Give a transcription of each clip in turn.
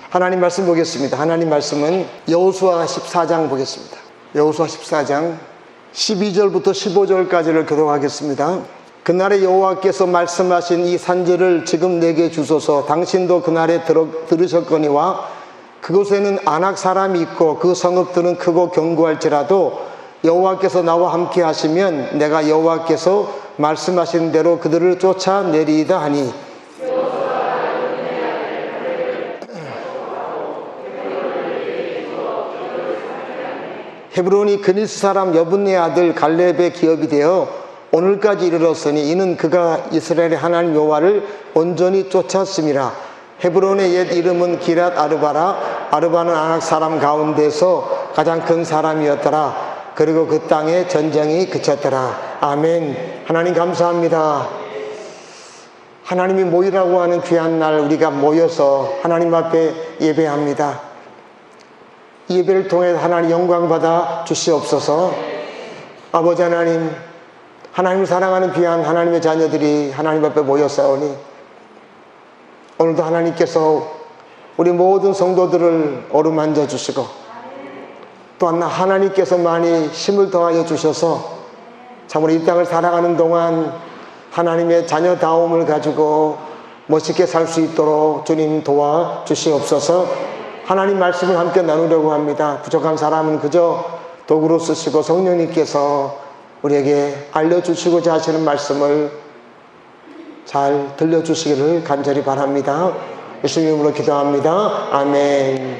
하나님 말씀 보겠습니다. 하나님 말씀은 여호수아 14장 보겠습니다. 여호수아 14장 12절부터 15절까지를 교독하겠습니다. 그날에 여호와께서 말씀하신 이 산지를 지금 내게 주소서. 당신도 그날에 들으셨거니와 그곳에는 아낙 사람이 있고 그 성읍들은 크고 견고할지라도 여호와께서 나와 함께 하시면 내가 여호와께서 말씀하신 대로 그들을 쫓아내리이다 하니, 헤브론이 그니스 사람 여분네 아들 갈렙의 기업이 되어 오늘까지 이르렀으니 이는 그가 이스라엘의 하나님 여호와를 온전히 쫓았음이라. 헤브론의 옛 이름은 기랏 아르바라. 아르바는 아낙 사람 가운데서 가장 큰 사람이었더라. 그리고 그 땅에 전쟁이 그쳤더라. 아멘. 하나님 감사합니다. 하나님이 모이라고 하는 귀한 날 우리가 모여서 하나님 앞에 예배합니다. 이 예배를 통해 하나님 영광 받아 주시옵소서. 아버지 하나님, 하나님을 사랑하는 귀한 하나님의 자녀들이 하나님 앞에 모였사오니 오늘도 하나님께서 우리 모든 성도들을 어루만져 주시고 또한 하나님께서 많이 힘을 더하여 주셔서 참으로 이 땅을 살아가는 동안 하나님의 자녀다움을 가지고 멋있게 살 수 있도록 주님 도와 주시옵소서. 하나님 말씀을 함께 나누려고 합니다. 부족한 사람은 그저 도구로 쓰시고 성령님께서 우리에게 알려주시고자 하시는 말씀을 잘 들려주시기를 간절히 바랍니다. 예수님 이름으로 기도합니다. 아멘.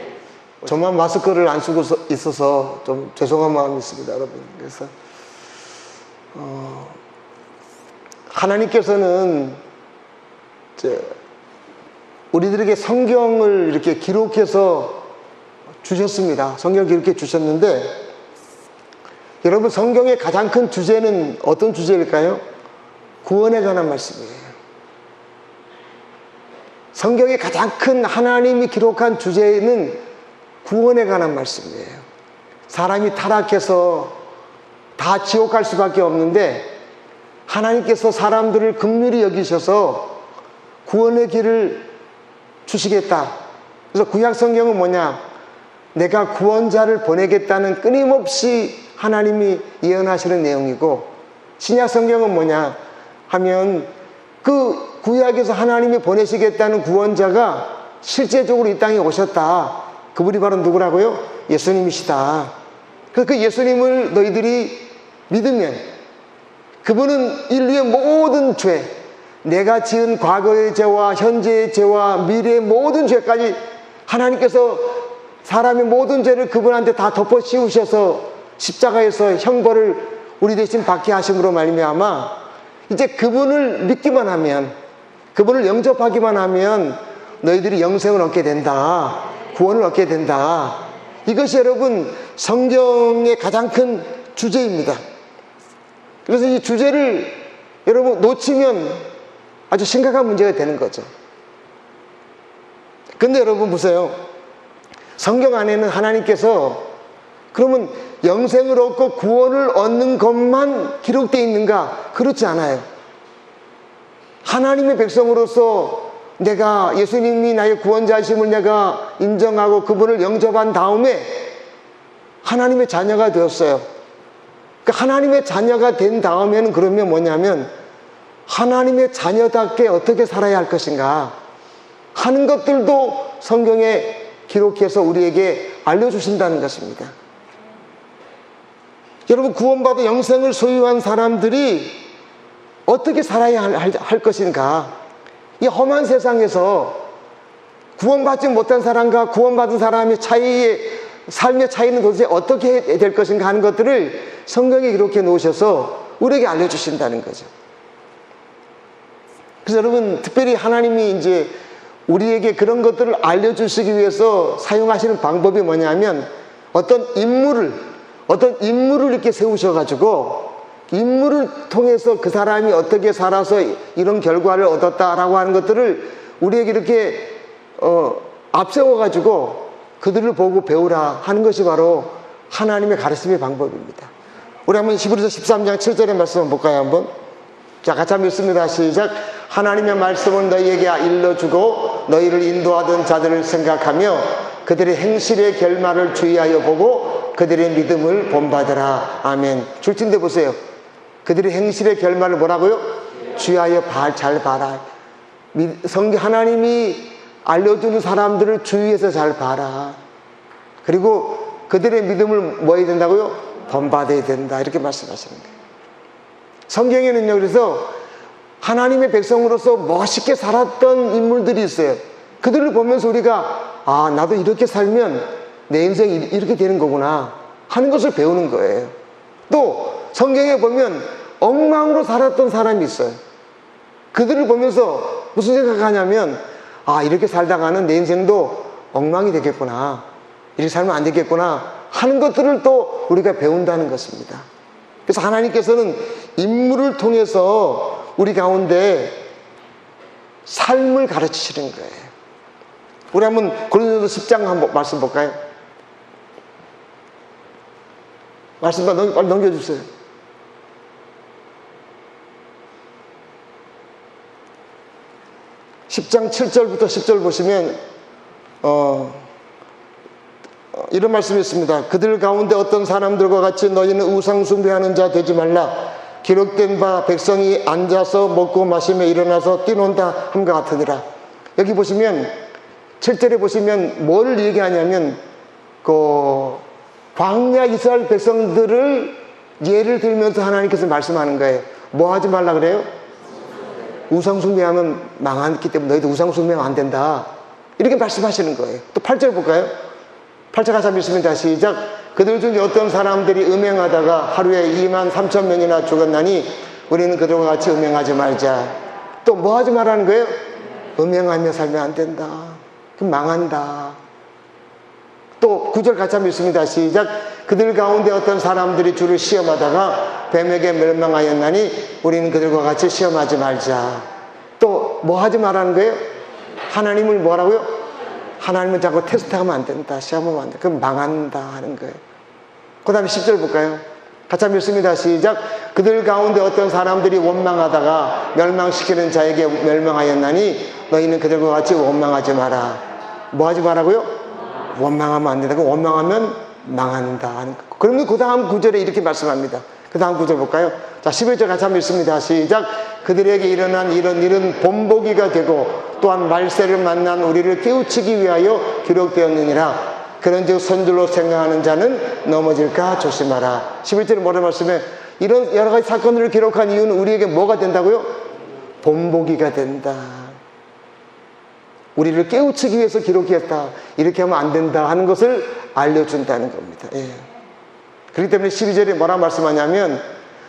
저만 마스크를 안 쓰고 있어서 좀 죄송한 마음이 있습니다, 여러분. 그래서 하나님께서는 우리들에게 성경을 이렇게 기록해서 주셨습니다. 성경을 기록해 주셨는데, 여러분 성경의 가장 큰 주제는 어떤 주제일까요? 구원에 관한 말씀이에요. 성경의 가장 큰 하나님이 기록한 주제는 구원에 관한 말씀이에요. 사람이 타락해서 다 지옥 갈 수밖에 없는데 하나님께서 사람들을 긍휼히 여기셔서 구원의 길을 주시겠다. 그래서 구약 성경은 뭐냐? 내가 구원자를 보내겠다는 끊임없이 하나님이 예언하시는 내용이고, 신약 성경은 뭐냐 하면 그 구약에서 하나님이 보내시겠다는 구원자가 실제적으로 이 땅에 오셨다. 그분이 바로 누구라고요? 예수님이시다. 그래서 그 예수님을 너희들이 믿으면 그분은 인류의 모든 죄, 내가 지은 과거의 죄와 현재의 죄와 미래의 모든 죄까지 하나님께서 사람의 모든 죄를 그분한테 다 덮어 씌우셔서 십자가에서 형벌을 우리 대신 받게 하심으로 말미암아 이제 그분을 믿기만 하면, 그분을 영접하기만 하면 너희들이 영생을 얻게 된다. 구원을 얻게 된다. 이것이 여러분 성경의 가장 큰 주제입니다. 그래서 이 주제를 여러분 놓치면 아주 심각한 문제가 되는 거죠. 근데 여러분 보세요. 성경 안에는 하나님께서 그러면 영생을 얻고 구원을 얻는 것만 기록되어 있는가? 그렇지 않아요. 하나님의 백성으로서 내가 예수님이 나의 구원자이심을 내가 인정하고 그분을 영접한 다음에 하나님의 자녀가 되었어요. 그러니까 하나님의 자녀가 된 다음에는 그러면 뭐냐면 하나님의 자녀답게 어떻게 살아야 할 것인가 하는 것들도 성경에 기록해서 우리에게 알려주신다는 것입니다. 여러분 구원받아 영생을 소유한 사람들이 어떻게 살아야 할 것인가? 이 험한 세상에서 구원받지 못한 사람과 구원받은 사람의 삶의 차이는 도대체 어떻게 해야 될 것인가 하는 것들을 성경에 기록해 놓으셔서 우리에게 알려주신다는 거죠. 그래서 여러분 특별히 하나님이 이제 우리에게 그런 것들을 알려주시기 위해서 사용하시는 방법이 뭐냐면 어떤 인물을 이렇게 세우셔가지고 인물을 통해서 그 사람이 어떻게 살아서 이런 결과를 얻었다라고 하는 것들을 우리에게 이렇게 앞세워가지고 그들을 보고 배우라 하는 것이 바로 하나님의 가르침의 방법입니다. 우리 한번 히브리서 13장 7절의 말씀 한번 볼까요? 한번. 자, 같이 한번 읽습니다. 시작. 하나님의 말씀을 너희에게 일러주고 너희를 인도하던 자들을 생각하며 그들의 행실의 결말을 주의하여 보고 그들의 믿음을 본받으라. 아멘. 줄진데 보세요. 그들의 행실의 결말을 뭐라고요? 주의하여 잘 봐라. 하나님이 알려주는 사람들을 주의해서 잘 봐라. 그리고 그들의 믿음을 뭐 해야 된다고요? 본받아야 된다. 이렇게 말씀하시는 거예요. 성경에는요, 그래서 하나님의 백성으로서 멋있게 살았던 인물들이 있어요. 그들을 보면서 우리가 나도 이렇게 살면 내 인생이 이렇게 되는 거구나 하는 것을 배우는 거예요. 또 성경에 보면 엉망으로 살았던 사람이 있어요. 그들을 보면서 무슨 생각하냐면 이렇게 살다가는 내 인생도 엉망이 되겠구나, 이렇게 살면 안 되겠구나 하는 것들을 또 우리가 배운다는 것입니다. 그래서 하나님께서는 인물을 통해서 우리 가운데 삶을 가르치시는 거예요. 우리 한번 고린도서 10장 한번 말씀 볼까요? 말씀 빨리 넘겨주세요. 10장 7절부터 10절 보시면 이런 말씀이 있습니다. 그들 가운데 어떤 사람들과 같이 너희는 우상 숭배하는 자 되지 말라. 기록된 바 백성이 앉아서 먹고 마시며 일어나서 뛰논다 함과 같으니라. 여기 보시면 7절에 보시면 뭘 얘기하냐면 광야 이스라엘 백성들을 예를 들면서 하나님께서 말씀하는 거예요. 뭐 하지 말라 그래요? 우상 숭배하면 망하기 때문에 너희도 우상 숭배하면 안 된다, 이렇게 말씀하시는 거예요. 또 8절 볼까요? 8절 같이 읽습니다. 시작. 그들 중에 어떤 사람들이 음행하다가 하루에 23,000명이나 죽었나니 우리는 그들과 같이 음행하지 말자. 또 뭐 하지 말라는 거예요? 음행하며 살면 안 된다, 그럼 망한다. 또 9절 같이 읽습니다. 시작. 그들 가운데 어떤 사람들이 주를 시험하다가 뱀에게 멸망하였나니 우리는 그들과 같이 시험하지 말자. 또 뭐 하지 말라는 거예요? 하나님을 뭐라고요? 하나님은 자꾸 테스트하면 안 된다, 시험하면 안 된다, 그럼 망한다 하는 거예요. 그 다음에 10절 볼까요? 같이 한번 읽습니다. 시작. 그들 가운데 어떤 사람들이 원망하다가 멸망시키는 자에게 멸망하였나니 너희는 그들과 같이 원망하지 마라. 뭐 하지 마라고요? 원망하면 안 된다. 원망하면 망한다 하는 거. 그러면 그 다음 구절에 이렇게 말씀합니다. 그 다음 구절 볼까요? 자, 11절 같이 한번 읽습니다. 시작. 그들에게 일어난 이런 일은 본보기가 되고 또한 말세를 만난 우리를 깨우치기 위하여 기록되었느니라. 그런즉 선줄로 생각하는 자는 넘어질까 조심하라. 11절에 뭐라 말씀해? 이런 여러 가지 사건들을 기록한 이유는 우리에게 뭐가 된다고요? 본보기가 된다. 우리를 깨우치기 위해서 기록했다, 이렇게 하면 안 된다 하는 것을 알려준다는 겁니다. 예. 그렇기 때문에 12절에 뭐라 말씀하냐면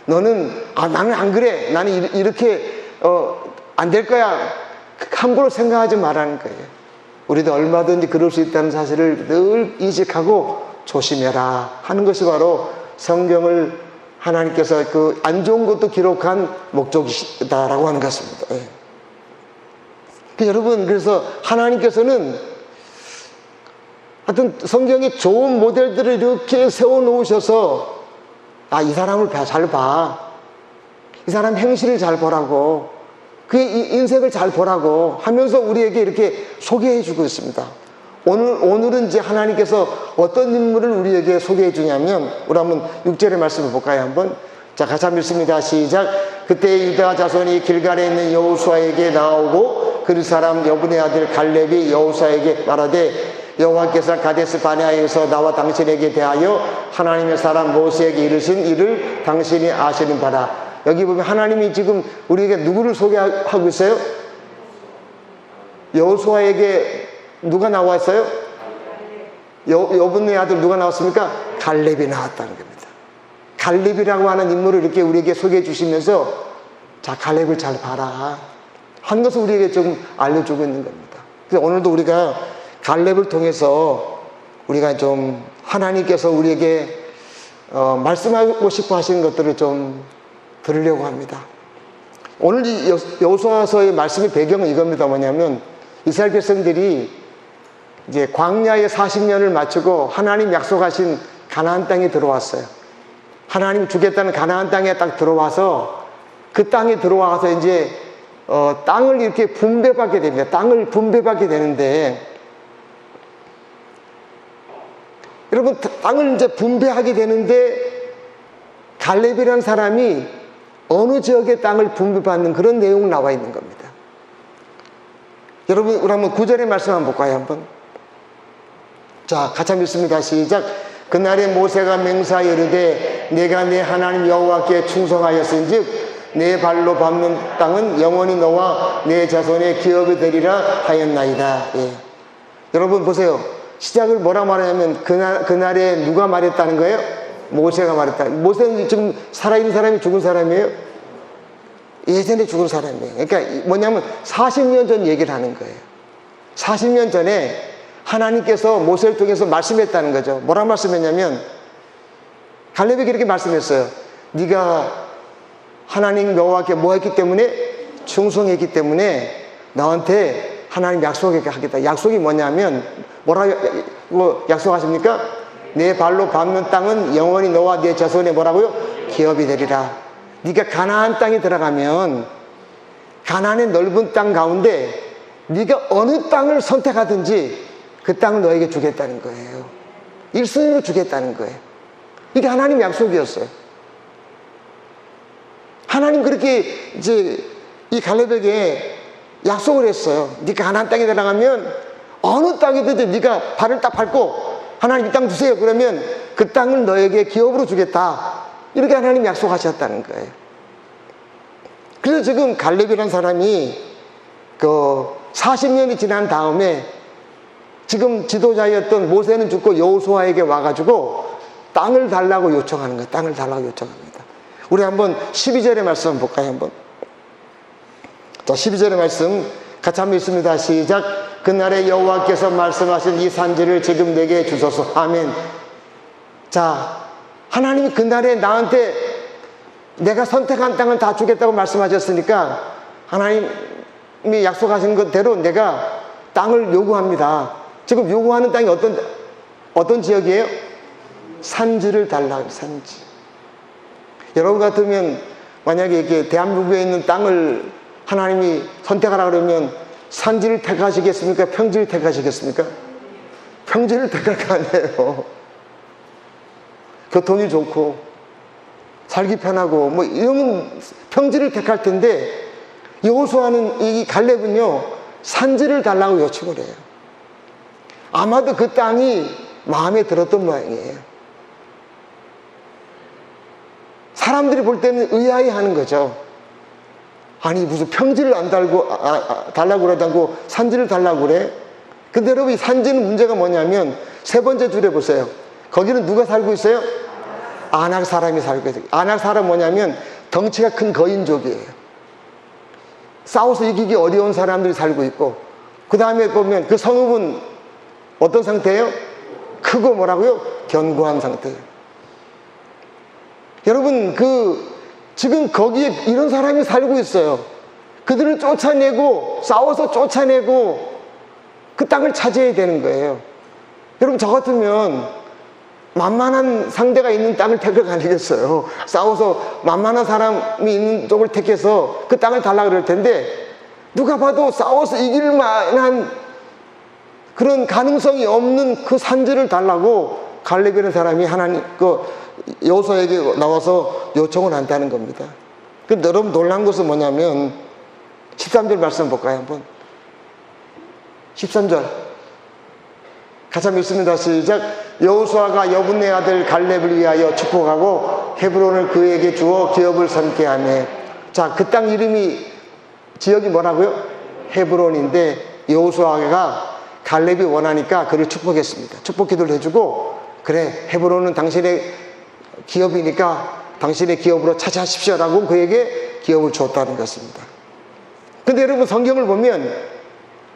너는 나는 안 그래, 나는 이렇게 안 될 거야, 함부로 생각하지 말라는 거예요. 우리도 얼마든지 그럴 수 있다는 사실을 늘 인식하고 조심해라 하는 것이 바로 성경을 하나님께서 안 좋은 것도 기록한 목적이다라고 하는 것입니다. 예. 여러분, 그래서 하나님께서는 하여튼 성경에 좋은 모델들을 이렇게 세워놓으셔서 이 사람을 잘 봐, 이 사람 행실을 잘 보라고, 그의 인생을 잘 보라고 하면서 우리에게 이렇게 소개해 주고 있습니다. 오늘은 이제 하나님께서 어떤 인물을 우리에게 소개해 주냐면, 우리 한번 6절의 말씀을 볼까요? 한번. 자, 같이 한번 읽습니다. 시작. 그때 유다 자손이 길갈에 있는 여호수아에게 나오고 그 사람 여분의 아들 갈렙이 여호수아에게 말하되 여호와께서 가데스 바네아에서 나와 당신에게 대하여 하나님의 사람 모세에게 이르신 일을 당신이 아시는 바라. 여기 보면 하나님이 지금 우리에게 누구를 소개하고 있어요? 여호수아에게 누가 나왔어요? 여분의 아들 누가 나왔습니까? 갈렙이 나왔다는 겁니다. 갈렙이라고 하는 인물을 이렇게 우리에게 소개해 주시면서 자, 갈렙을 잘 봐라 하는 것을 우리에게 좀 알려주고 있는 겁니다. 그래서 오늘도 우리가 갈렙을 통해서 우리가 좀 하나님께서 우리에게 말씀하고 싶어 하시는 것들을 좀 들으려고 합니다. 오늘 이 여호수아서의 말씀의 배경은 이겁니다. 뭐냐면 이스라엘 백성들이 이제 광야의 40년을 마치고 하나님 약속하신 가나안 땅에 들어왔어요. 하나님 주겠다는 가나안 땅에 딱 들어와서 그 땅에 들어와서 이제 땅을 이렇게 분배받게 됩니다. 땅을 분배받게 되는데, 여러분, 땅을 이제 분배하게 되는데, 갈렙이라는 사람이 어느 지역의 땅을 분배받는 그런 내용이 나와 있는 겁니다. 여러분, 우리 한번 9절의 말씀 한번 볼까요, 한번? 자, 같이 한번 읽습니다. 시작. 그날에 모세가 맹세하여 이르되 내가 내 하나님 여호와께 충성하였은즉 내 발로 밟는 땅은 영원히 너와 내 자손의 기업이 되리라 하였나이다. 예. 여러분 보세요. 시작을 뭐라 말하냐면 그날에 누가 말했다는 거예요? 모세가 말했다. 모세는 지금 살아있는 사람이 죽은 사람이에요? 예전에 죽은 사람이에요. 그러니까 뭐냐면 40년 전 얘기를 하는 거예요. 40년 전에 하나님께서 모세를 통해서 말씀했다는 거죠. 뭐라 말씀했냐면 갈렙에게 이렇게 말씀했어요. 네가 하나님 여호와께 뭐 했기 때문에? 충성했기 때문에 너한테 하나님 약속하겠다. 약속이 뭐냐면 뭐라고 약속하십니까? 내 발로 밟는 땅은 영원히 너와 네 자손의 뭐라고요? 기업이 되리라. 네가 가나안 땅에 들어가면 가나안의 넓은 땅 가운데 네가 어느 땅을 선택하든지 그 땅을 너에게 주겠다는 거예요. 1순위로 주겠다는 거예요. 이게 하나님 약속이었어요. 하나님 그렇게 이제 이 갈렙에게 약속을 했어요. 네가 가나안 땅에 들어가면 어느 땅이든 네가 발을 딱 밟고 하나님 이 땅 주세요. 그러면 그 땅을 너에게 기업으로 주겠다. 이렇게 하나님 약속하셨다는 거예요. 그래서 지금 갈렙이라는 사람이 그 40년이 지난 다음에 지금 지도자였던 모세는 죽고 여호수아에게 와가지고 땅을 달라고 요청하는 거예요. 땅을 달라고 요청합니다. 우리 한번 12절의 말씀 한번 볼까요? 한번. 자, 12절의 말씀 같이 한번 읽습니다. 시작. 그날에 여호와께서 말씀하신 이 산지를 지금 내게 주소서. 아멘. 자, 하나님이 그날에 나한테 내가 선택한 땅을 다 주겠다고 말씀하셨으니까 하나님이 약속하신 것대로 내가 땅을 요구합니다. 지금 요구하는 땅이 어떤 지역이에요? 산지를 달라. 산지. 여러분 같으면 만약에 이렇게 대한민국에 있는 땅을 하나님이 선택하라 그러면 산지를 택하시겠습니까? 평지를 택하시겠습니까? 평지를 택할 거 아니에요. 교통이 좋고 살기 편하고 뭐 이런 평지를 택할 텐데 여호수아는 이 갈렙은요 산지를 달라고 요청을 해요. 아마도 그 땅이 마음에 들었던 모양이에요. 사람들이 볼 때는 의아해하는 거죠. 아니 무슨 평지를 안 달고 달라고 그러다고 산지를 달라고 그래? 근데 여러분 이 산지는 문제가 뭐냐면 세 번째 줄에 보세요. 거기는 누가 살고 있어요? 아낙 사람이 살고 있어요. 아낙 사람 뭐냐면 덩치가 큰 거인족이에요. 싸워서 이기기 어려운 사람들이 살고 있고 그 다음에 보면 그 성읍은 어떤 상태예요? 크고 뭐라고요? 견고한 상태예요. 여러분 지금 거기에 이런 사람이 살고 있어요. 그들을 쫓아내고 싸워서 쫓아내고 그 땅을 차지해야 되는 거예요. 여러분 저 같으면 만만한 상대가 있는 땅을 택을 가리겠어요. 싸워서 만만한 사람이 있는 쪽을 택해서 그 땅을 달라고 그럴 텐데 누가 봐도 싸워서 이길 만한 그런 가능성이 없는 그 산지를 달라고 갈렙이라는 사람이 하나님 여호수아에게 나와서 요청을 한다는 겁니다. 근데 여러분 놀란 것은 뭐냐면 13절 말씀 볼까요? 한번 13절 같이 한번 읽습니다. 시작. 여호수아가 여분네 아들 갈렙을 위하여 축복하고 헤브론을 그에게 주어 기업을 삼게 하며 자, 그 땅 이름이 지역이 뭐라고요? 헤브론인데 여호수아가 갈렙이 원하니까 그를 축복했습니다. 축복 기도를 해주고 그래 헤브론은 당신의 기업이니까 당신의 기업으로 차지하십시오라고 그에게 기업을 줬다는 것입니다. 근데 여러분 성경을 보면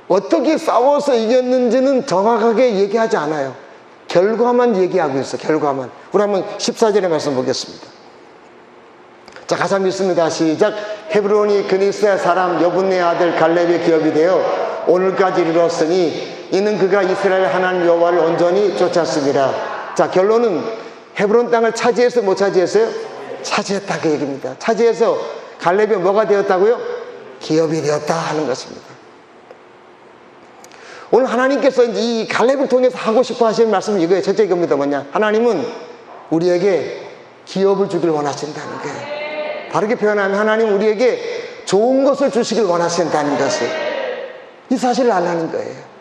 어떻게 싸워서 이겼는지는 정확하게 얘기하지 않아요. 결과만 얘기하고 있어요. 결과만. 우리 한번 14절의 말씀 보겠습니다. 자, 같이 한번 읽습니다. 시작. 헤브론이 그니스의 사람 여분네 아들 갈렙의 기업이 되어 오늘까지 이르렀으니 이는 그가 이스라엘 하나님 여호와를 온전히 쫓았습니다. 자, 결론은 헤브론 땅을 차지해서 못 차지했어요? 차지했다 그 얘기입니다. 차지해서 갈렙이 뭐가 되었다고요? 기업이 되었다 하는 것입니다. 오늘 하나님께서 이 갈렙을 통해서 하고 싶어 하시는 말씀은 이거예요. 첫째 이겁니다. 뭐냐? 하나님은 우리에게 기업을 주길 원하신다는 거예요. 다르게 표현하면 하나님은 우리에게 좋은 것을 주시길 원하신다는 것을, 이 사실을 알라는 거예요.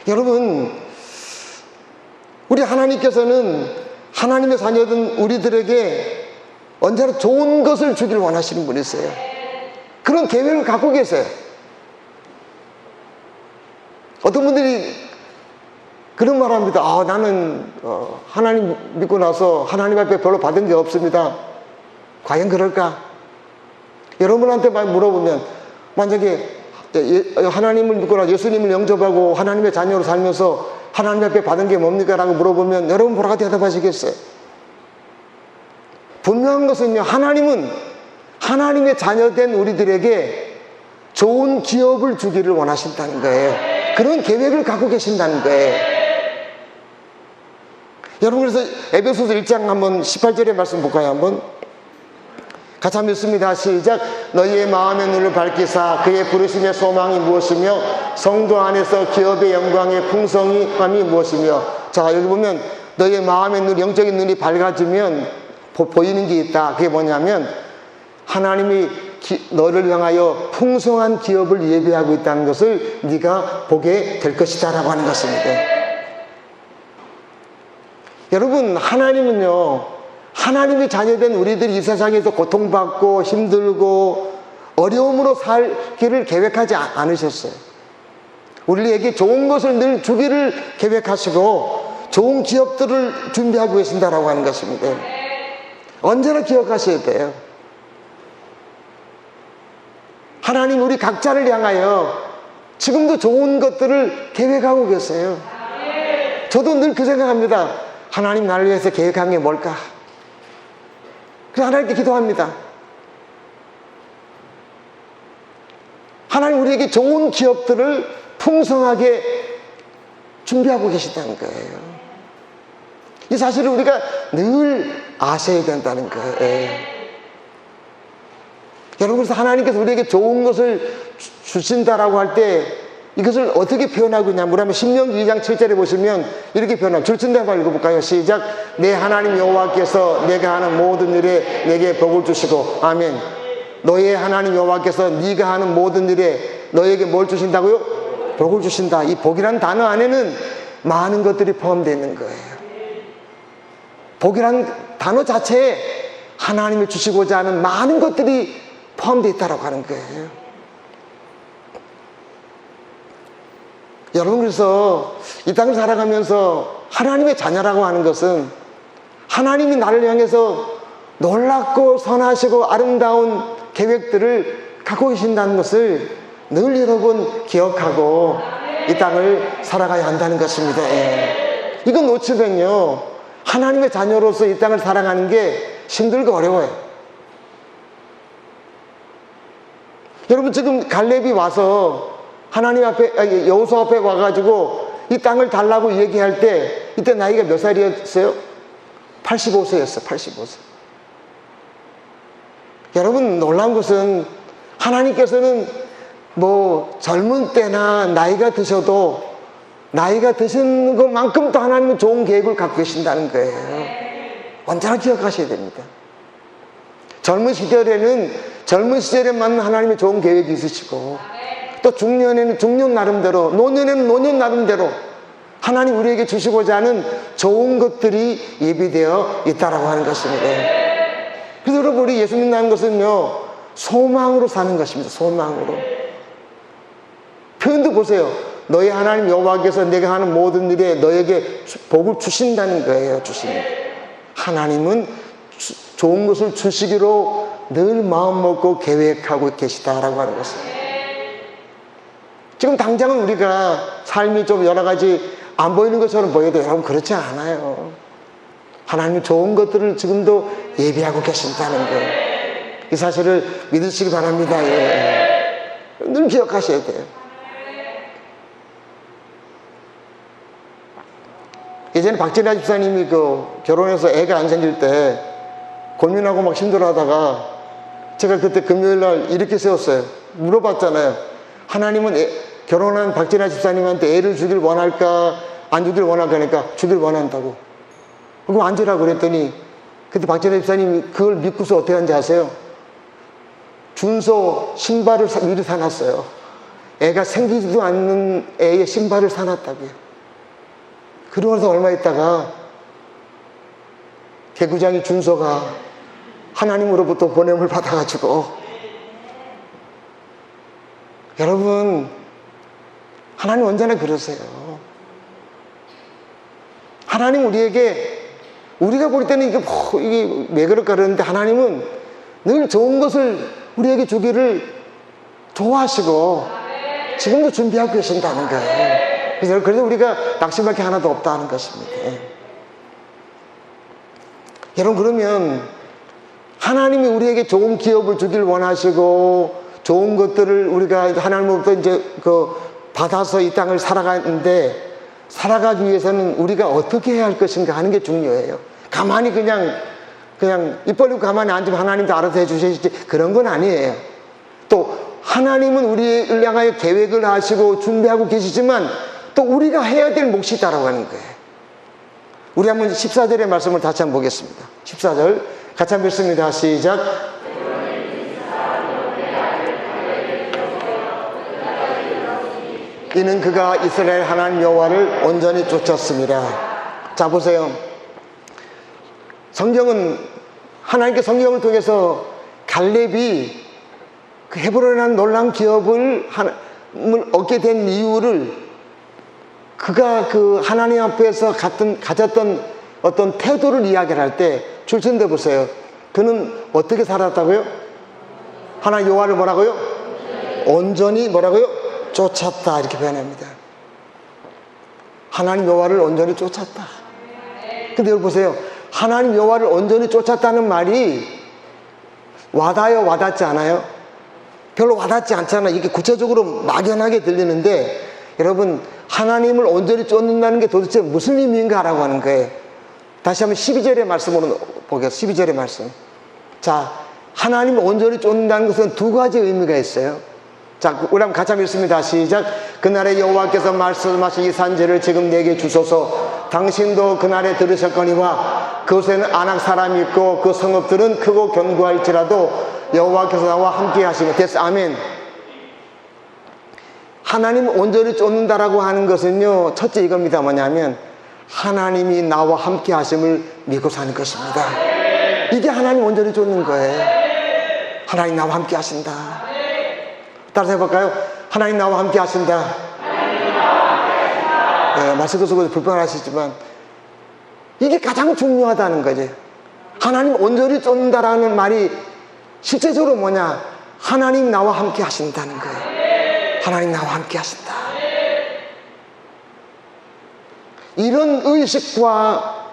여러분, 우리 하나님께서는 하나님의 자녀든 우리들에게 언제나 좋은 것을 주길 원하시는 분이세요. 그런 계획을 갖고 계세요. 어떤 분들이 그런 말 합니다. 나는 하나님 믿고 나서 하나님 앞에 별로 받은 게 없습니다. 과연 그럴까? 여러분한테 막 물어보면, 만약에 하나님을 믿고 나서 예수님을 영접하고 하나님의 자녀로 살면서 하나님 앞에 받은 게 뭡니까? 라고 물어보면 여러분 뭐라고 대답하시겠어요? 분명한 것은요, 하나님은 하나님의 자녀된 우리들에게 좋은 기업을 주기를 원하신다는 거예요. 그런 계획을 갖고 계신다는 거예요. 여러분, 그래서 에베소서 1장 한번 18절의 말씀 볼까요? 한번 같이 한번 읽습니다. 시작. 너희의 마음의 눈을 밝히사 그의 부르심의 소망이 무엇이며 성도 안에서 기업의 영광의 풍성함이 무엇이며. 자, 여기 보면 너희의 마음의 눈, 영적인 눈이 밝아지면 보이는 게 있다. 그게 뭐냐면 하나님이 너를 향하여 풍성한 기업을 예비하고 있다는 것을 네가 보게 될 것이다 라고 하는 것입니다. 여러분, 하나님은요, 하나님의 자녀된 우리들이 이 세상에서 고통받고 힘들고 어려움으로 살기를 계획하지 않으셨어요. 우리에게 좋은 것을 늘 주기를 계획하시고 좋은 기업들을 준비하고 계신다라고 하는 것입니다. 언제나 기억하셔야 돼요. 하나님 우리 각자를 향하여 지금도 좋은 것들을 계획하고 계세요. 저도 늘 그 생각합니다. 하나님 나를 위해서 계획한 게 뭘까? 그래서 하나님께 기도합니다. 하나님 우리에게 좋은 기업들을 풍성하게 준비하고 계시다는 거예요. 이 사실을 우리가 늘 아셔야 된다는 거예요. 여러분, 그래서 하나님께서 우리에게 좋은 것을 주신다라고 할 때 이것을 어떻게 표현하고 있냐? 뭐냐면 신명기 2장 7절에 보시면 이렇게 표현합니다. 줄친다 한번 읽어볼까요? 시작. 내 하나님 여호와께서 내가 하는 모든 일에 내게 복을 주시고. 아멘. 너의 하나님 여호와께서 네가 하는 모든 일에 너에게 뭘 주신다고요? 복을 주신다. 이 복이라는 단어 안에는 많은 것들이 포함되어 있는 거예요. 복이라는 단어 자체에 하나님이 주시고자 하는 많은 것들이 포함되어 있다고 하는 거예요. 여러분, 그래서 이 땅을 살아가면서 하나님의 자녀라고 하는 것은 하나님이 나를 향해서 놀랍고 선하시고 아름다운 계획들을 갖고 계신다는 것을 늘 여러분 기억하고 이 땅을 살아가야 한다는 것입니다. 이건 놓치면요, 하나님의 자녀로서 이 땅을 살아가는 게 힘들고 어려워요. 여러분, 지금 갈렙이 와서 하나님 앞에, 여호수아 앞에 와가지고 이 땅을 달라고 얘기할 때 이때 나이가 몇 살이었어요? 85세였어요. 85세. 여러분, 놀라운 것은 하나님께서는 뭐 젊은 때나 나이가 드셔도 나이가 드신 것만큼 또 하나님은 좋은 계획을 갖고 계신다는 거예요. 언제나 기억하셔야 됩니다. 젊은 시절에만 하나님의 좋은 계획이 있으시고, 또 중년에는 중년 나름대로, 노년에는 노년 나름대로 하나님 우리에게 주시고자 하는 좋은 것들이 예비되어 있다라고 하는 것입니다. 그래서 여러분, 우리 예수 믿는 것은요, 소망으로 사는 것입니다. 소망으로. 표현도 보세요. 너희 하나님 여호와께서 내가 하는 모든 일에 너에게 복을 주신다는 거예요. 주시는. 하나님은 좋은 것을 주시기로 늘 마음 먹고 계획하고 계시다라고 하는 것입니다. 지금 당장은 우리가 삶이 좀 여러 가지 안 보이는 것처럼 보여도 여러분 그렇지 않아요. 하나님은 좋은 것들을 지금도 예비하고 계신다는 거예요. 이 사실을 믿으시기 바랍니다. 늘 기억하셔야 돼요. 예전에 박진아 집사님이 결혼해서 애가 안 생길 때 고민하고 막 힘들어하다가 제가 그때 금요일 날 이렇게 세웠어요. 물어봤잖아요. 하나님은 결혼한 박진아 집사님한테 애를 주길 원할까 안 주길 원할까 하니까 주길 원한다고. 그럼 안 주라고 그랬더니 그때 박진아 집사님이 그걸 믿고서 어떻게 한지 아세요? 준서 신발을 미리 사놨어요. 애가 생기지도 않는 애의 신발을 사놨다고요. 그러고 나서 얼마 있다가 개구장이 준서가 하나님으로부터 보냄을 받아가지고, 여러분 하나님 언제나 그러세요. 하나님 우리가 볼 때는 이게 왜 그럴까 그러는데, 하나님은 늘 좋은 것을 우리에게 주기를 좋아하시고 지금도 준비하고 계신다는 거예요. 그래서 우리가 낙심할 게 하나도 없다는 것입니다. 여러분, 그러면 하나님이 우리에게 좋은 기업을 주길 원하시고 좋은 것들을 우리가 하나님으로부터 이제 받아서 이 땅을 살아가는데, 살아가기 위해서는 우리가 어떻게 해야 할 것인가 하는 게 중요해요. 가만히 그냥 입 벌리고 가만히 앉으면 하나님도 알아서 해주시지, 그런 건 아니에요. 또 하나님은 우리를 향하여 계획을 하시고 준비하고 계시지만 또 우리가 해야 될 몫이 있다라고 하는 거예요. 우리 한번 14절의 말씀을 다시 한번 보겠습니다. 14절 같이 한번 읽습니다. 시작. 이는 그가 이스라엘 하나님 여호와를 온전히 쫓았습니다. 자, 보세요. 하나님께 성경을 통해서 갈렙이 그 헤브론이라는 놀라운 기업을 얻게 된 이유를, 그가 그 하나님 앞에서 가졌던 어떤 태도를 이야기를 할 때 출신돼 보세요. 그는 어떻게 살았다고요? 하나님 여호와를 뭐라고요? 온전히 뭐라고요? 쫓았다, 이렇게 표현합니다. 하나님 여호와를 온전히 쫓았다. 근데 여기 보세요. 하나님 여호와를 온전히 쫓았다는 말이 와닿지 않아요? 별로 와닿지 않잖아요. 이게 구체적으로 막연하게 들리는데, 여러분, 하나님을 온전히 쫓는다는 게 도대체 무슨 의미인가라고 하는 거예요. 다시 한번 12절의 말씀으로 보겠습니다. 12절의 말씀. 자, 하나님을 온전히 쫓는다는 것은 두 가지 의미가 있어요. 자, 우리 한번 같이 한번 읽습니다. 시작. 그날에 여호와께서 말씀하신 이 산지를 지금 내게 주소서. 당신도 그날에 들으셨거니와 그곳에는 아낙 사람이 있고 그 성읍들은 크고 견고할지라도 여호와께서 나와 함께 하시고. 됐어. 아멘. 하나님을 온전히 쫓는다라고 하는 것은요, 첫째 이겁니다. 뭐냐면 하나님이 나와 함께 하심을 믿고 사는 것입니다. 이게 하나님 온전히 쫓는 거예요. 하나님 나와 함께 하신다. 따라서 해볼까요? 하나님 나와 함께 하신다. 네, 마스크 쓰고 불편하시지만 이게 가장 중요하다는 거지. 하나님 온전히 쫓는다라는 말이 실제적으로 뭐냐? 하나님 나와 함께 하신다는 거예요. 하나님 나와 함께 하신다. 이런 의식과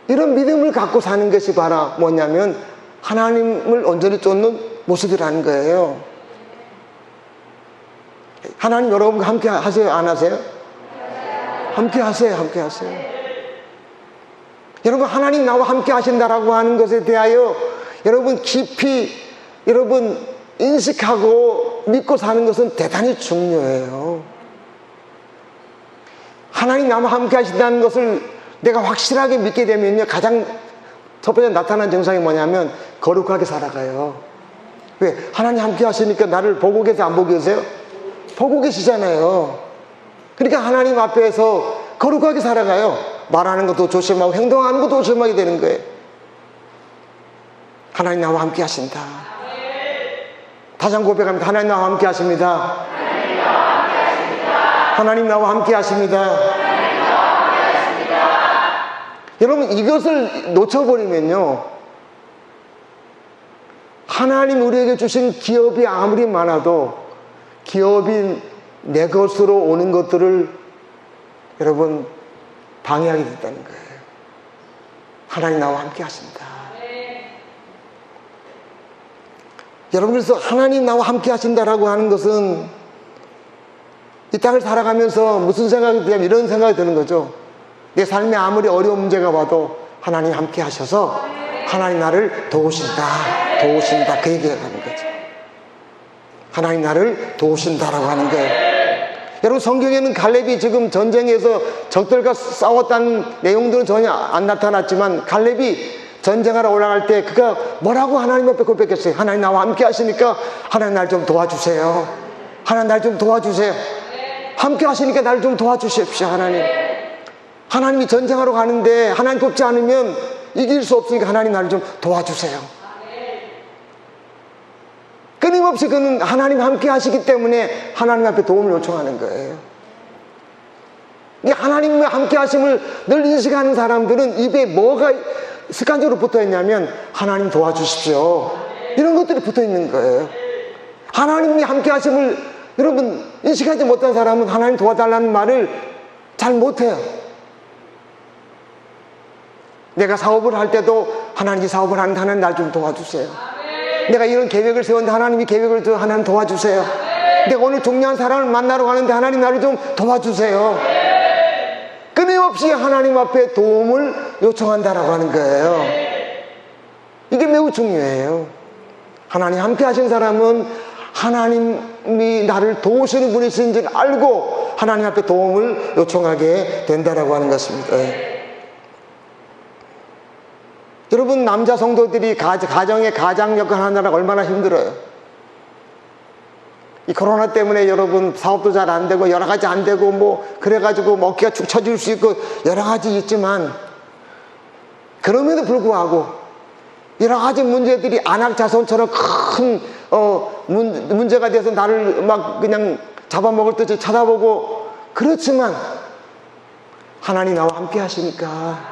이런 믿음을 갖고 사는 것이 바로 뭐냐면 하나님을 온전히 쫓는 모습이라는 거예요. 하나님 여러분과 함께 하세요? 안 하세요? 함께 하세요. 함께 하세요. 여러분, 하나님 나와 함께 하신다라고 하는 것에 대하여 여러분 깊이 인식하고 믿고 사는 것은 대단히 중요해요. 하나님 나와 함께 하신다는 것을 내가 확실하게 믿게 되면요, 가장 첫 번째 나타난 증상이 뭐냐면 거룩하게 살아가요. 왜? 하나님 함께 하시니까 나를 보고 계세요? 안 보고 계세요? 보고 계시잖아요. 그러니까 하나님 앞에서 거룩하게 살아가요. 말하는 것도 조심하고 행동하는 것도 조심하게 되는 거예요. 하나님 나와 함께 하신다. 다시 한번 고백합니다. 하나님 나와 함께 하십니다. 하나님 나와 함께 하십니다. 여러분, 이것을 놓쳐버리면요, 하나님 우리에게 주신 기업이 아무리 많아도 기업이 내 것으로 오는 것들을 여러분 방해하게 됐다는 거예요. 하나님 나와 함께 하신다. 여러분, 그래서 하나님 나와 함께 하신다라고 하는 것은 이 땅을 살아가면서 무슨 생각이 드냐면 이런 생각이 드는 거죠. 내 삶에 아무리 어려운 문제가 와도 하나님 함께 하셔서 하나님 나를 도우신다. 도우신다, 그 얘기가 하는 거죠. 하나님 나를 도우신다라고 하는 거예요. 여러분, 성경에는 갈렙이 지금 전쟁에서 적들과 싸웠다는 내용들은 전혀 안 나타났지만, 갈렙이 전쟁하러 올라갈 때 그가 뭐라고 하나님 앞에 고백했어요? 하나님 나와 함께 하시니까 하나님 날 좀 도와주세요. 하나님 날 좀 도와주세요. 함께 하시니까 날 좀 도와주십시오. 하나님, 하나님이 전쟁하러 가는데 하나님 돕지 않으면 이길 수 없으니까 하나님 나를 좀 도와주세요. 끊임없이 그는 하나님 함께 하시기 때문에 하나님 앞에 도움을 요청하는 거예요. 이 하나님과 함께 하심을 늘 인식하는 사람들은 입에 뭐가 습관적으로 붙어 있냐면 하나님 도와주십시오, 이런 것들이 붙어 있는 거예요. 하나님이 함께 하심을 여러분 인식하지 못한 사람은 하나님 도와달라는 말을 잘 못해요. 내가 사업을 할 때도 하나님이 사업을 하는데 하나님 날 좀 도와주세요. 내가 이런 계획을 세웠는데 하나님이 계획을 하나님 도와주세요. 내가 오늘 중요한 사람을 만나러 가는데 하나님 나를 좀 도와주세요. 끊임없이 하나님 앞에 도움을 요청한다라고 하는 거예요. 이게 매우 중요해요. 하나님 함께 하신 사람은 하나님이 나를 도우시는 분이신 줄 알고 하나님 앞에 도움을 요청하게 된다라고 하는 것입니다. 여러분, 남자 성도들이 가정의 가장 역할 하느라고 얼마나 힘들어요. 이 코로나 때문에 여러분 사업도 잘 안 되고 여러 가지 안 되고 뭐 그래가지고 어깨가 축 처질 수 있고 여러 가지 있지만, 그럼에도 불구하고 여러 가지 문제들이 안악자손처럼 큰 문제가 돼서 나를 막 그냥 잡아먹을 듯이 쳐다보고, 그렇지만 하나님 나와 함께 하시니까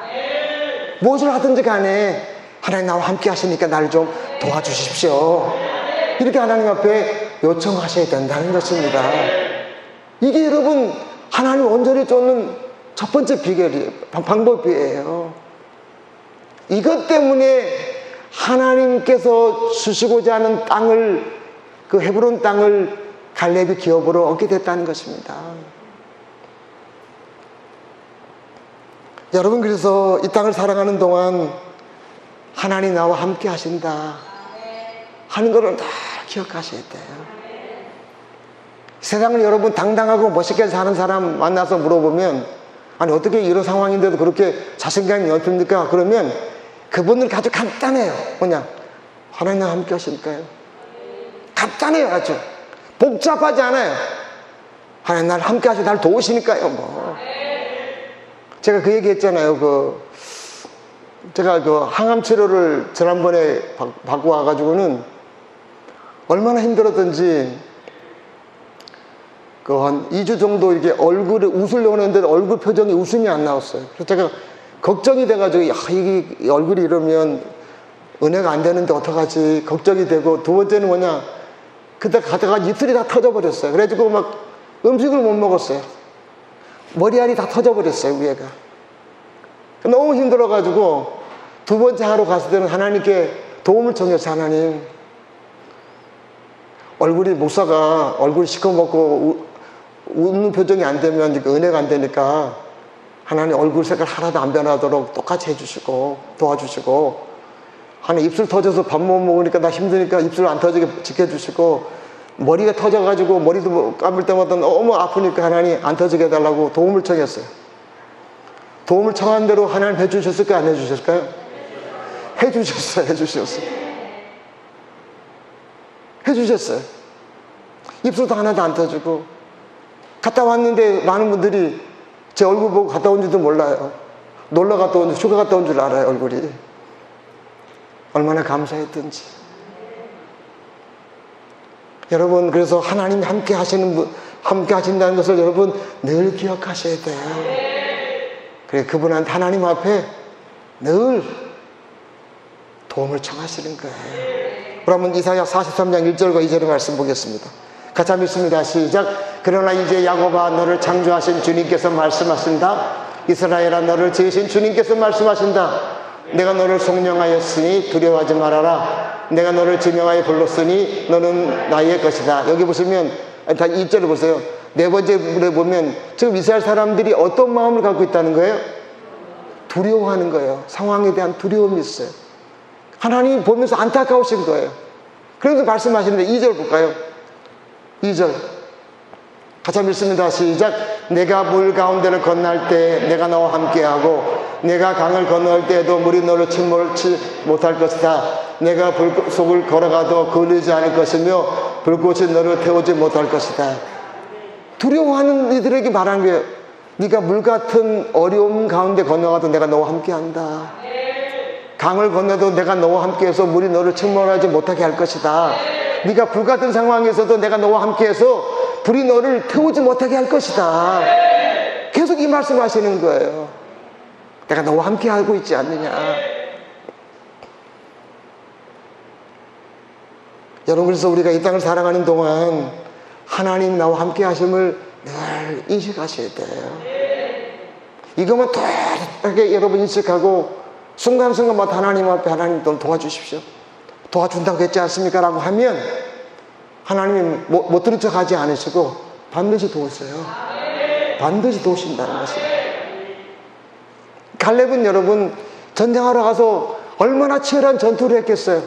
무엇을 하든지 간에 하나님 나와 함께 하시니까 나를 좀 도와주십시오, 이렇게 하나님 앞에 요청하셔야 된다는 것입니다. 이게 여러분 하나님 온전히 쫓는 첫 번째 방법이에요. 이것 때문에 하나님께서 주시고자 하는 땅을, 그 헤브론 땅을 갈렙이 기업으로 얻게 됐다는 것입니다. 여러분, 그래서 이 땅을 살아가는 동안 하나님 나와 함께 하신다 하는 것을 다 기억하셔야 돼요. 세상을 여러분 당당하고 멋있게 사는 사람 만나서 물어보면, 아니 어떻게 이런 상황인데도 그렇게 자신감이 넓습니까? 그러면 그분들 아주 간단해요. 뭐냐? 하나님 나와 함께 하시니까요. 간단해요. 아주 복잡하지 않아요. 하나님 나를 함께 하시고 나를 도우시니까요. 뭐 제가 그 얘기 했잖아요. 제가 항암 치료를 지난번에 받고 와가지고는 얼마나 힘들었던지, 한 2주 정도 이렇게 얼굴에 웃으려고 했는데 얼굴 표정이 웃음이 안 나왔어요. 그래서 제가 걱정이 돼가지고, 이게 얼굴이 이러면 은혜가 안 되는데 어떡하지 걱정이 되고, 두 번째는 뭐냐, 그때 가다가 입술이 다 터져버렸어요. 그래가지고 막 음식을 못 먹었어요. 머리알이 다 터져버렸어요, 위에가. 너무 힘들어가지고 두 번째 하러 갔을 때는 하나님께 도움을 청했어요. 하나님, 목사가 얼굴이 시커멓고 웃는 표정이 안 되면 은혜가 안 되니까 하나님 얼굴 색깔 하나도 안 변하도록 똑같이 해주시고 도와주시고, 하나님 입술 터져서 밥 못 먹으니까 나 힘드니까 입술 안 터지게 지켜주시고, 머리가 터져가지고 머리도 감을 때마다 너무 아프니까 하나님 안 터지게 해달라고 도움을 청했어요. 도움을 청한 대로 하나님 해주셨을까요? 안 해주셨을까요? 해주셨어요. 해주셨어요. 입술도 하나도 안 터지고, 갔다 왔는데 많은 분들이 제 얼굴 보고 갔다 온 줄도 몰라요. 놀러 갔다 온 줄, 휴가 갔다 온 줄 알아요. 얼굴이 얼마나 감사했던지. 여러분, 그래서 하나님이 함께 하신다는 것을 여러분 늘 기억하셔야 돼요. 그래, 그분한테 하나님 앞에 늘 도움을 청하시는 거예요. 그러면 이사야 43장 1절과 2절의 말씀 보겠습니다. 같이 읽습니다. 시작. 그러나 이제 야곱아, 너를 창조하신 주님께서 말씀하신다. 이스라엘아, 너를 지으신 주님께서 말씀하신다. 내가 너를 송명하였으니 두려워하지 말아라. 내가 너를 지명하여 불렀으니 너는 나의 것이다. 여기 보시면 다 2절을 보세요. 네 번째 물에 보면 지금 이스라엘 사람들이 어떤 마음을 갖고 있다는 거예요? 두려워하는 거예요. 상황에 대한 두려움이 있어요. 하나님이 보면서 안타까우신 거예요. 그래서 말씀하시는데 2절 볼까요? 2절 같이 읽습니다. 시작. 내가 물 가운데를 건널 때 내가 너와 함께하고 내가 강을 건널 때에도 물이 너를 침몰치 못할 것이다. 내가 불 속을 걸어가도 그을리지 않을 것이며 불꽃이 너를 태우지 못할 것이다. 두려워하는 이들에게 말하는 거예요. 네가 물 같은 어려움 가운데 건너가도 내가 너와 함께한다. 강을 건너도 내가 너와 함께해서 물이 너를 침몰하지 못하게 할 것이다. 네가 불 같은 상황에서도 내가 너와 함께해서 불이 너를 태우지 못하게 할 것이다. 계속 이 말씀하시는 거예요. 내가 너와 함께하고 있지 않느냐. 여러분, 그래서 우리가 이 땅을 살아가는 동안 하나님 나와 함께 하심을 늘 인식하셔야 돼요. 이것만 또렷하게 여러분 인식하고 순간순간마다 하나님 앞에 하나님 좀 도와주십시오. 도와준다고 했지 않습니까? 라고 하면 하나님이 못 들은 척 하지 않으시고 반드시 도우세요. 반드시 도우신다는 것이에요. 갈렙은 여러분 전쟁하러 가서 얼마나 치열한 전투를 했겠어요.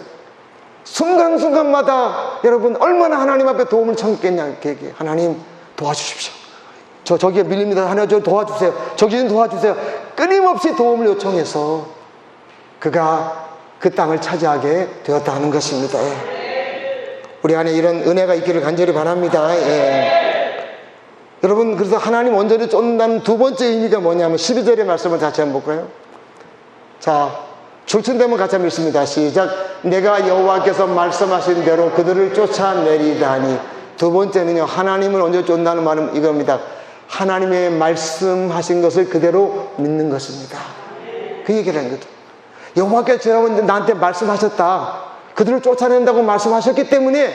순간순간마다 여러분 얼마나 하나님 앞에 도움을 청했겠냐. 하나님 도와주십시오. 저기에 밀립니다. 하나님 저 도와주세요. 저기 좀 도와주세요. 끊임없이 도움을 요청해서 그가 그 땅을 차지하게 되었다는 것입니다. 우리 안에 이런 은혜가 있기를 간절히 바랍니다. 여러분, 그래서 하나님 온전히 쫓는다는 두 번째 의미가 뭐냐면 12절의 말씀을 다시 한번 볼까요? 자, 출천되면 같이 한번 읽습니다. 시작. 내가 여호와께서 말씀하신 대로 그들을 쫓아내리다니. 두 번째는요, 하나님을 온전히 쫓는다는 말은 이겁니다. 하나님의 말씀하신 것을 그대로 믿는 것입니다. 그 얘기를 하는 거죠. 여호와께서 나한테 말씀하셨다. 그들을 쫓아낸다고 말씀하셨기 때문에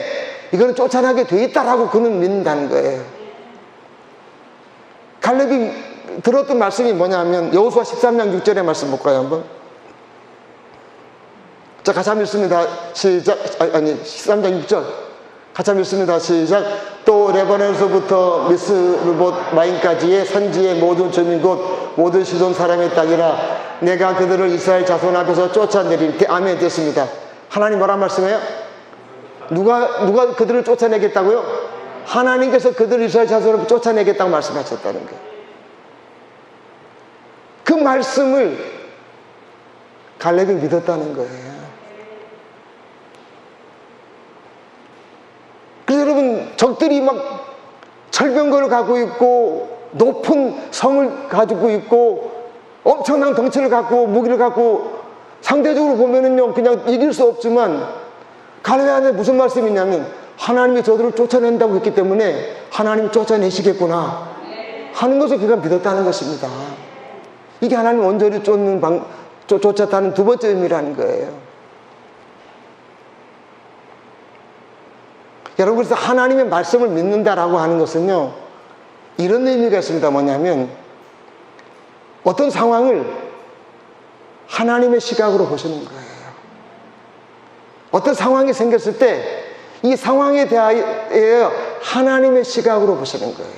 이거는 쫓아나게 돼 있다라고 그는 믿는다는 거예요. 갈렙이 들었던 말씀이 뭐냐면 여호수아 13장 6절의 말씀 볼까요? 한번. 자, 같이 한번 읽습니다. 시작. 13장 6절 같이 한번 읽습니다. 시작. 또 레바논에서부터 미스르봇 마임까지의 산지의 모든 주민 곧 모든 시돈 사람의 땅이라 내가 그들을 이스라엘 자손 앞에서 쫓아내릴 때. 아멘. 됐습니다. 하나님 뭐란 말씀이에요? 누가 그들을 쫓아내겠다고요? 하나님께서 그들을 이스라엘 자손을 쫓아내겠다고 말씀하셨다는 거예요. 그 말씀을 갈렙이 믿었다는 거예요. 그래서 여러분, 적들이 막 철병거를 갖고 있고 높은 성을 가지고 있고 엄청난 덩치를 갖고 무기를 갖고 상대적으로 보면은요 그냥 이길 수 없지만 갈렙 안에 무슨 말씀이 있냐면 하나님이 저들을 쫓아낸다고 했기 때문에 하나님이 쫓아내시겠구나 하는 것을 그가 믿었다는 것입니다. 이게 하나님 온전히 쫓았다는 두 번째 의미라는 거예요. 여러분, 그래서 하나님의 말씀을 믿는다라고 하는 것은요 이런 의미가 있습니다. 뭐냐면 어떤 상황을 하나님의 시각으로 보시는 거예요. 어떤 상황이 생겼을 때 이 상황에 대하여 하나님의 시각으로 보시는 거예요.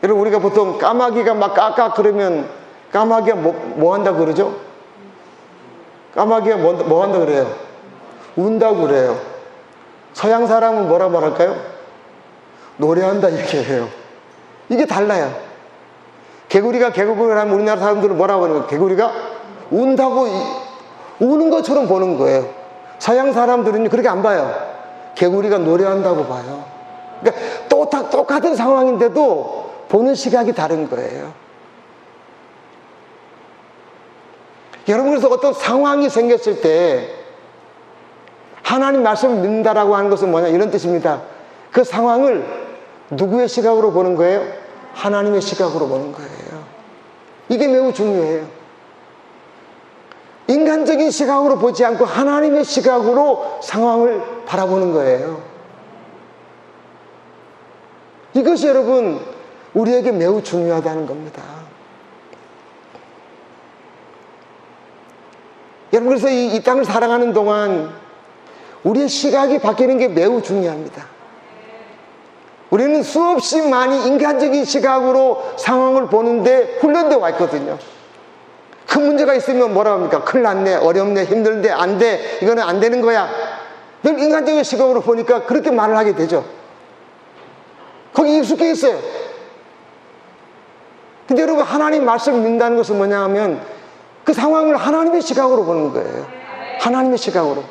여러분, 우리가 보통 까마귀가 막 까까 그러면 까마귀가 뭐 한다 그러죠? 까마귀가 뭐 한다 그래요? 운다고 그래요. 서양 사람은 뭐라 말할까요? 노래한다 얘기해요. 이게 달라요. 개구리가 개국을 하면 우리나라 사람들은 뭐라고 하는 거예요? 개구리가 운다고 우는 것처럼 보는 거예요. 서양 사람들은 그렇게 안 봐요. 개구리가 노래한다고 봐요. 그러니까 똑같은 상황인데도 보는 시각이 다른 거예요. 여러분, 그래서 어떤 상황이 생겼을 때 하나님 말씀을 믿는다라고 하는 것은 뭐냐 이런 뜻입니다. 그 상황을 누구의 시각으로 보는 거예요? 하나님의 시각으로 보는 거예요. 이게 매우 중요해요. 인간적인 시각으로 보지 않고 하나님의 시각으로 상황을 바라보는 거예요. 이것이 여러분 우리에게 매우 중요하다는 겁니다. 여러분, 그래서 이 땅을 살아가는 동안 우리의 시각이 바뀌는 게 매우 중요합니다. 우리는 수없이 많이 인간적인 시각으로 상황을 보는데 훈련되어 왔거든요. 큰 문제가 있으면 뭐라고 합니까? 큰일 났네, 어렵네, 힘들대, 안 돼, 이거는 안 되는 거야. 늘 인간적인 시각으로 보니까 그렇게 말을 하게 되죠. 거기 익숙해 있어요. 근데 여러분, 하나님 말씀을 믿는다는 것은 뭐냐 하면 그 상황을 하나님의 시각으로 보는 거예요. 하나님의 시각으로.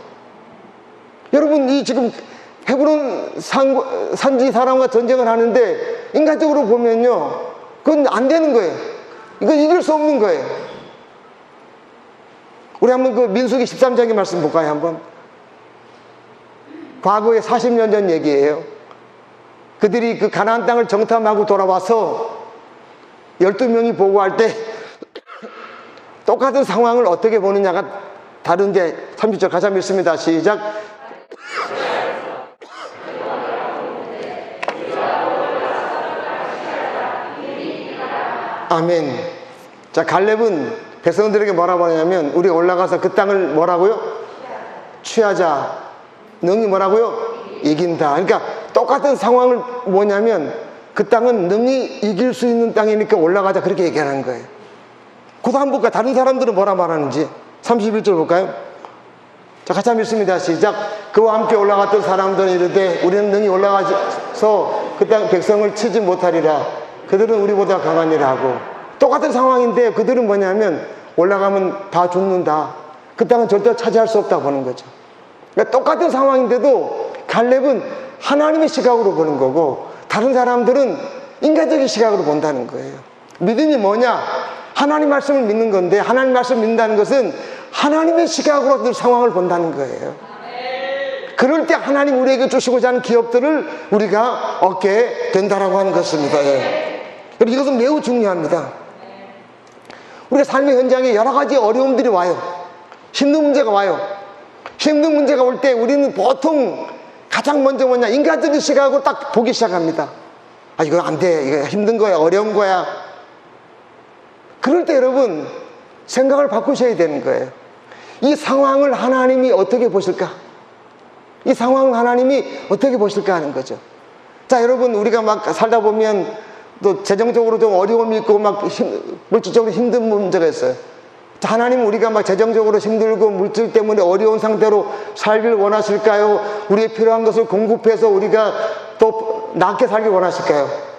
여러분, 이 지금 헤브론 산지 사람과 전쟁을 하는데 인간적으로 보면요, 그건 안 되는 거예요. 이건 이길 수 없는 거예요. 우리 한번 그 민수기 13장의 말씀 볼까요? 한번. 과거에 40년 전 얘기예요. 그들이 그 가나안 땅을 정탐하고 돌아와서 12명이 보고할 때 똑같은 상황을 어떻게 보느냐가 다른데, 30절 가자 읽습니다. 시작. 아멘. 자, 갈렙은 백성들에게 뭐라고 하냐면, 우리 올라가서 그 땅을 뭐라고요? 취하자. 능히 뭐라고요? 이긴다. 그러니까 똑같은 상황을 뭐냐면, 그 땅은 능히 이길 수 있는 땅이니까 올라가자, 그렇게 얘기하는 거예요. 그도 한번 볼까요? 다른 사람들은 뭐라 말하는지. 31절 볼까요? 자, 같이 한번 읽습니다. 시작. 그와 함께 올라갔던 사람들은 이르되 우리는 능히 올라가서 그 땅 백성을 치지 못하리라. 그들은 우리보다 강하니라 하고. 똑같은 상황인데 그들은 뭐냐면 올라가면 다 죽는다, 그 땅은 절대 차지할 수 없다고 보는 거죠. 그러니까 똑같은 상황인데도 갈렙은 하나님의 시각으로 보는 거고 다른 사람들은 인간적인 시각으로 본다는 거예요. 믿음이 뭐냐? 하나님 말씀을 믿는 건데, 하나님 말씀을 믿는다는 것은 하나님의 시각으로 늘 상황을 본다는 거예요. 그럴 때 하나님 우리에게 주시고자 하는 기업들을 우리가 얻게 된다라고 하는 것입니다. 그리고 이것은 매우 중요합니다. 우리가 삶의 현장에 여러 가지 어려움들이 와요. 힘든 문제가 와요. 힘든 문제가 올 때 우리는 보통 가장 먼저 뭐냐? 인간적인 시각으로 딱 보기 시작합니다. 아, 이거 안 돼, 이거 힘든 거야, 어려운 거야. 그럴 때 여러분, 생각을 바꾸셔야 되는 거예요. 이 상황을 하나님이 어떻게 보실까? 이 상황을 하나님이 어떻게 보실까 하는 거죠. 자, 여러분, 우리가 막 살다 보면 또 재정적으로 좀 어려움이 있고 막 물질적으로 힘든 문제가 있어요. 자, 하나님은 우리가 막 재정적으로 힘들고 물질 때문에 어려운 상태로 살길 원하실까요? 우리의 필요한 것을 공급해서 우리가 또 낫게 살길 원하실까요?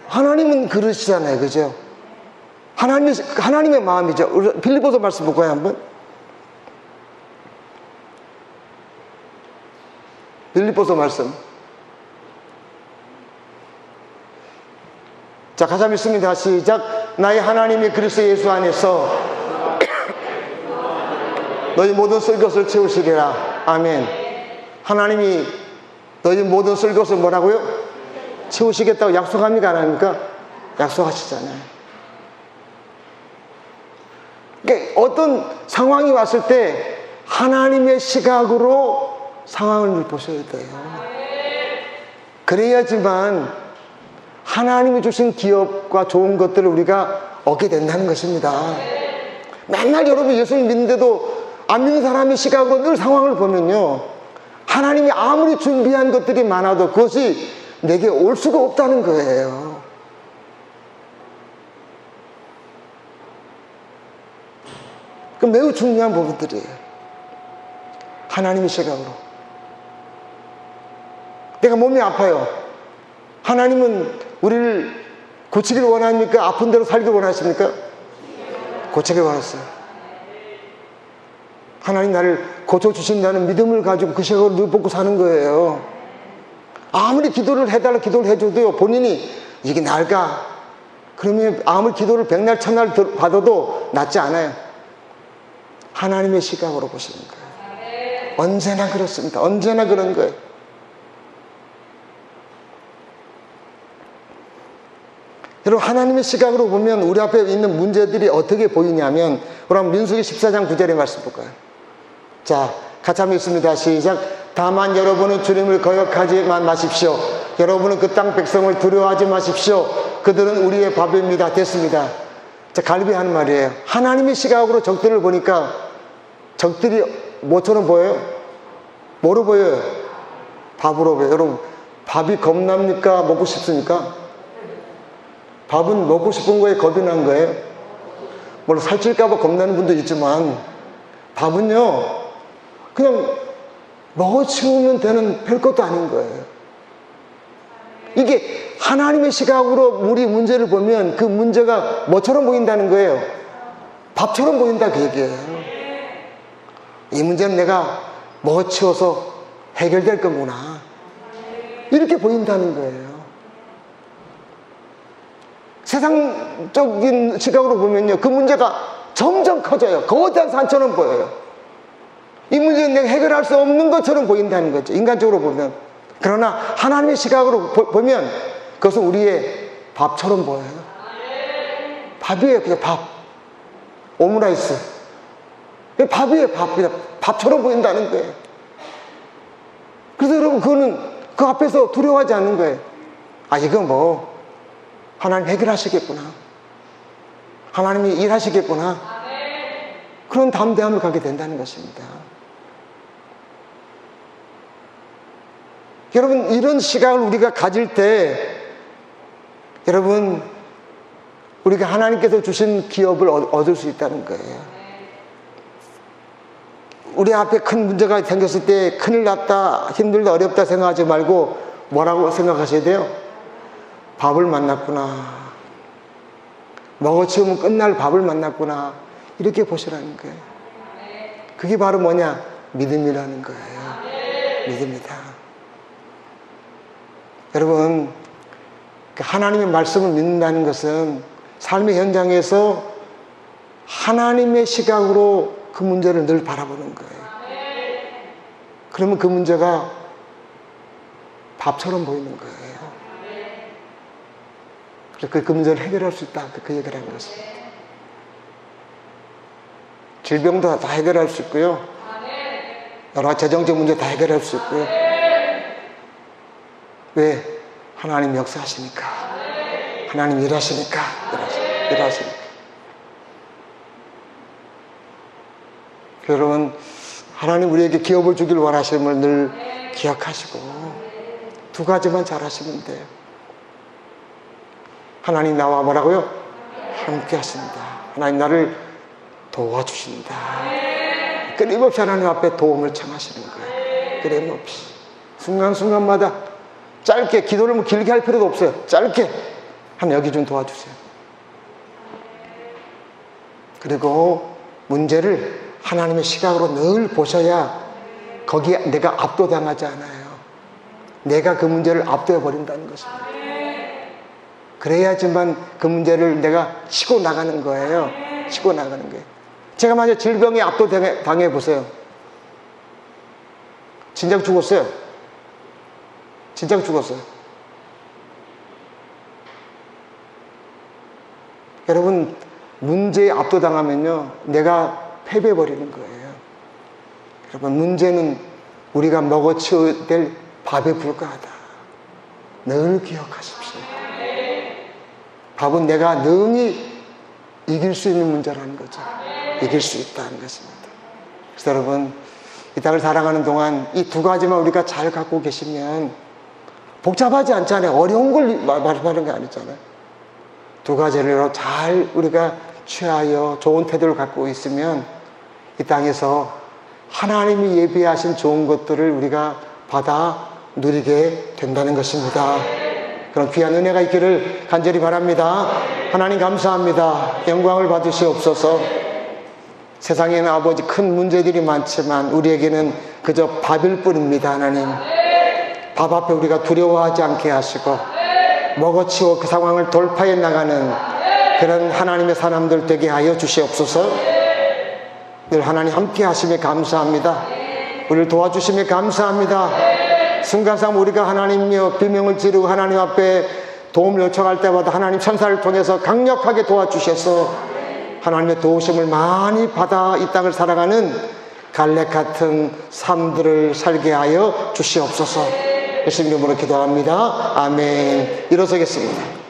하나님은 그러시잖아요, 그죠? 하나님의 마음이죠. 빌립보서 말씀 볼까요, 한번? 빌립보서 말씀. 자, 가자 믿습니다. 시작. 나의 하나님이 그리스도 예수 안에서 너희 모든 쓸 것을 채우시리라. 아멘. 하나님이 너희 모든 쓸 것을 뭐라고요? 채우시겠다고 약속합니까, 안 합니까? 약속하시잖아요. 그러니까 어떤 상황이 왔을 때 하나님의 시각으로 상황을 보셔야 돼요. 그래야지만 하나님이 주신 기업과 좋은 것들을 우리가 얻게 된다는 것입니다. 맨날 여러분 예수님 믿는데도 안 믿는 사람의 시각으로 늘 상황을 보면요, 하나님이 아무리 준비한 것들이 많아도 그것이 내게 올 수가 없다는 거예요. 그 매우 중요한 부분들이에요. 하나님의 시각으로. 내가 몸이 아파요. 하나님은 우리를 고치기를 원합니까? 아픈 대로 살기를 원하십니까? 고치기를 원하세요. 하나님 나를 고쳐주신다는 믿음을 가지고 그 시각으로 눈 뽑고 사는 거예요. 아무리 기도를 해달라 기도를 해줘도요, 본인이 이게 나을까? 그러면 아무리 기도를 백날 천날 받아도 낫지 않아요. 하나님의 시각으로 보시는 거예요. 언제나 그렇습니다. 언제나 그런 거예요. 여러분, 하나님의 시각으로 보면 우리 앞에 있는 문제들이 어떻게 보이냐면, 그럼 민수기 14장 9절의 말씀 볼까요? 자, 같이 한번 읽습니다. 시작. 다만 여러분은 주님을 거역하지만 마십시오. 여러분은 그 땅 백성을 두려워하지 마십시오. 그들은 우리의 밥입니다. 됐습니다. 자, 갈비 하는 말이에요. 하나님의 시각으로 적들을 보니까 적들이 뭐처럼 보여요? 뭐로 보여요? 밥으로 보여요. 여러분, 밥이 겁납니까? 먹고 싶습니까? 밥은 먹고 싶은 거에 겁이 난 거예요? 물론 살찔까봐 겁나는 분도 있지만 밥은요 그냥 먹어치우면 되는 별것도 아닌 거예요. 이게 하나님의 시각으로 우리 문제를 보면 그 문제가 뭐처럼 보인다는 거예요? 밥처럼 보인다 그 얘기예요. 이 문제는 내가 먹어치워서 해결될 거구나 이렇게 보인다는 거예요. 세상적인 시각으로 보면요 그 문제가 점점 커져요. 거대한 산처럼 보여요. 이 문제는 내가 해결할 수 없는 것처럼 보인다는 거죠, 인간적으로 보면. 그러나 하나님의 시각으로 보면 그것은 우리의 밥처럼 보여요. 밥이에요. 그냥 밥. 오므라이스 밥이에요. 밥. 그냥 밥처럼 보인다는 거예요. 그래서 여러분 그거는 그 앞에서 두려워하지 않는 거예요. 아 이거 뭐 하나님 해결하시겠구나, 하나님이 일하시겠구나, 그런 담대함을 갖게 된다는 것입니다. 여러분 이런 시각을 우리가 가질 때 여러분 우리가 하나님께서 주신 기업을 얻을 수 있다는 거예요. 우리 앞에 큰 문제가 생겼을 때 큰일 났다, 힘들다, 어렵다 생각하지 말고 뭐라고 생각하셔야 돼요? 밥을 만났구나, 먹어치우면 끝날 밥을 만났구나, 이렇게 보시라는 거예요. 그게 바로 뭐냐? 믿음이라는 거예요. 믿음이다. 여러분 하나님의 말씀을 믿는다는 것은 삶의 현장에서 하나님의 시각으로 그 문제를 늘 바라보는 거예요. 그러면 그 문제가 밥처럼 보이는 거예요. 그래서 그 문제를 해결할 수 있다, 그 얘기를 한 것입니다. 질병도 다 해결할 수 있고요, 여러 가지 재정적 문제 다 해결할 수 있고요. 왜? 하나님 역사하시니까, 하나님 일하시니까. 여러분 하나님 우리에게 기업을 주길 원하심을 늘 기억하시고 두 가지만 잘하시면 돼요. 하나님 나와 뭐라고요? 함께 하신다. 하나님 나를 도와주신다. 끊임없이 하나님 앞에 도움을 청하시는 거예요. 끊임없이 순간순간마다 짧게, 기도를 뭐 길게 할 필요도 없어요. 짧게 하나님 여기 좀 도와주세요. 그리고 문제를 하나님의 시각으로 늘 보셔야 거기에 내가 압도당하지 않아요. 내가 그 문제를 압도해 버린다는 것입니다. 그래야지만 그 문제를 내가 치고 나가는 거예요. 치고 나가는 거예요. 제가 만약 질병에 압도당해 보세요. 진작 죽었어요. 진작 죽었어요. 여러분 문제에 압도당하면요 내가 패배해버리는 거예요. 여러분 문제는 우리가 먹어치워야 될 밥에 불과하다. 늘 기억하십시오. 밥은 내가 능히 이길 수 있는 문제라는 거죠. 이길 수 있다는 것입니다. 그래서 여러분 이 땅을 살아가는 동안 이 두 가지만 우리가 잘 갖고 계시면 복잡하지 않잖아요. 어려운 걸 말하는 게 아니잖아요. 두 가지를 잘 우리가 취하여 좋은 태도를 갖고 있으면 이 땅에서 하나님이 예비하신 좋은 것들을 우리가 받아 누리게 된다는 것입니다. 그런 귀한 은혜가 있기를 간절히 바랍니다. 하나님 감사합니다. 영광을 받으시옵소서. 세상에는 아버지 큰 문제들이 많지만 우리에게는 그저 밥일 뿐입니다. 하나님 밥 앞에 우리가 두려워하지 않게 하시고 먹어치워 그 상황을 돌파해 나가는 그런 하나님의 사람들 되게 하여 주시옵소서. 늘 하나님 함께 하심에 감사합니다. 우리를 도와주심에 감사합니다. 순간상 우리가 하나님여 비명을 지르고 하나님 앞에 도움을 요청할 때마다 하나님 천사를 통해서 강력하게 도와주셔서 하나님의 도우심을 많이 받아 이 땅을 살아가는 갈렙 같은 삶들을 살게 하여 주시옵소서. 예수님 이름으로 기도합니다. 아멘. 일어서겠습니다.